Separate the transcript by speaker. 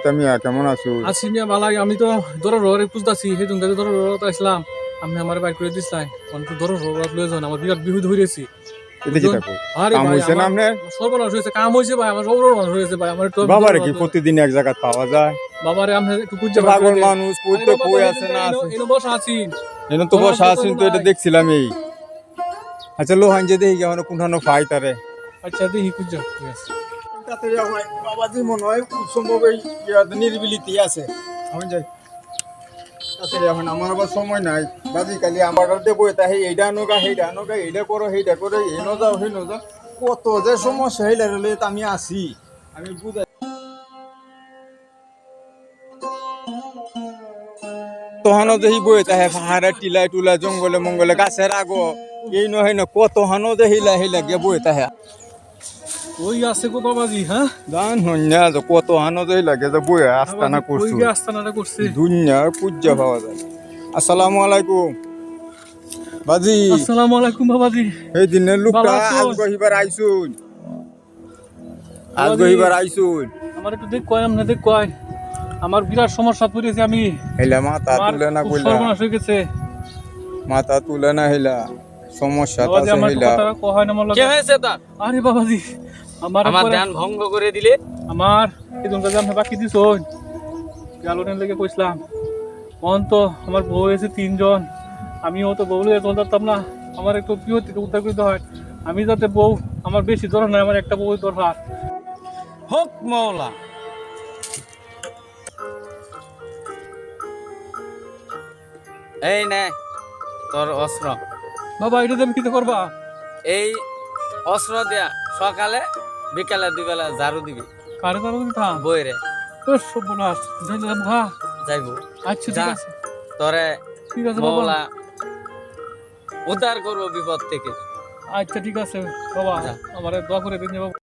Speaker 1: তুমি কেমন আছো?
Speaker 2: আছি মিয়া বালাই, আমি তো দরর ররে খুঁজতাছি, সেই তুমি দরর রত আসলাম। আমি আমার বাইক করে দিছিলাম, অন্ত দরর রত লয়ে যান, আমার বিরাট বিহুদ হইরেছি।
Speaker 1: এতে কি থাকো?
Speaker 2: আরে
Speaker 1: কাম
Speaker 2: ভাই,
Speaker 1: হইছে না
Speaker 2: আমার
Speaker 1: আপনার?
Speaker 2: সর্বনাশ হয়েছে, কাম হয়েছে ভাই, আমার সর্বনাশ হয়েছে ভাই, আমার একটু
Speaker 1: বাবারে কি প্রতিদিন এক জায়গা পাওয়া যায়?
Speaker 2: বাবারে আমি একটু খুঁজে
Speaker 1: পাগল মানুষ কই তো কই আছে না আছে?
Speaker 2: এনো বসা আছি।
Speaker 1: এনে তো বসা আছেন তো, এটা দেখছিলাম এই। আচ্ছা লোহান যে দেখি কেমন কোনখানে ফাই তারে।
Speaker 2: আচ্ছা দেখি খুঁজে, ঠিক আছে।
Speaker 1: তাতে আমার বাবাজি মনে হয় সম্ভব এই নিরিবিলিতে আছে। আমি যাই। তাতে এখন আমার আবার সময় নাই। বাজি কালি আমার দেবো এটা এইটা আনোগা সেইটা আনোগা, এইটা করো সেইটা করো, এনো যাও হেনো যাও, কত যে সমস্যা হইলে রইলে আমি আছি, আমি বুঝাই। তহনো যে বই তাহে পাহাড়ে টিলা টুলা জঙ্গলে মঙ্গলে গাছের আগো এই নহে না কত হানো যে হিলা হিলা গে বই তাহে
Speaker 2: ওই আছে গো বাবাজি, হ্যাঁ
Speaker 1: জান হন্যা যে কত হানো যে হিলা গে যে বই আস্তানা করছু
Speaker 2: ওই আস্তানাটা করছে।
Speaker 1: দুনিয়ার পূজ্য পাওয়া যায়। আসসালামু আলাইকুম বাজি।
Speaker 2: আসসালামু আলাইকুম বাবাজি।
Speaker 1: এই দিনের লোকটা
Speaker 2: ভালো আছো?
Speaker 1: আজ গহিবার আইছুন, আজ গহিবার আইছুন।
Speaker 2: আমার একটু দেখ কয়, আমনে দেখ কয়, আমার বিরাট সমস্যা পড়েছে, আমি
Speaker 1: হেলা মাথা
Speaker 2: আমার
Speaker 1: তুলে না
Speaker 2: খুব
Speaker 1: কইলা,
Speaker 2: সর্বনাশ হয়ে গেছে
Speaker 1: মাথা তুলে না হেলা সমস্যা
Speaker 2: বাবাজি।
Speaker 1: আছে
Speaker 2: আমার একটু
Speaker 1: হেলা।
Speaker 2: কথা কয় না মোর
Speaker 3: কি হয়েছে তোর?
Speaker 2: আরে বাবাজি, আমার
Speaker 3: আমার
Speaker 2: উপরে
Speaker 3: ধ্যান ভঙ্গ করে দিলে।
Speaker 2: আমার এই দুটো আমি বাকি দিছো গালোনের লেগে কইছিলাম, অন তো আমার বউ এসে 3 জন, আমিও তো বউ লিয়ে চলতাম না, আমার একটু বিপদ থেকে উদ্ধার করতে হয়। আমি যাতে বউ আমার বেশি দরকার নাই, আমার একটা বউ দরকার।
Speaker 3: হোক মওলা। এই নে তোর অস্ত্র।
Speaker 2: বাবা এটা তুমি কি করবা?
Speaker 3: এই অস্ত্র দিয়া সকালে বিকালে 2 বেলা ঝাড়ু দিবি
Speaker 2: কারে কারো দিতা
Speaker 3: বইরে।
Speaker 2: সর্বনাশ, যাইলাম হা।
Speaker 3: যাইবো
Speaker 2: আচ্ছা
Speaker 3: যা,
Speaker 2: ঠিক আছে,
Speaker 3: তোরে
Speaker 2: ঠিক আছে বাবা।
Speaker 3: মওলা উদ্ধার করবো বিপদ থেকে।
Speaker 2: আচ্ছা ঠিক আছে বাবা,
Speaker 3: যা।
Speaker 2: আমার দোয়া করে দিন বাবা।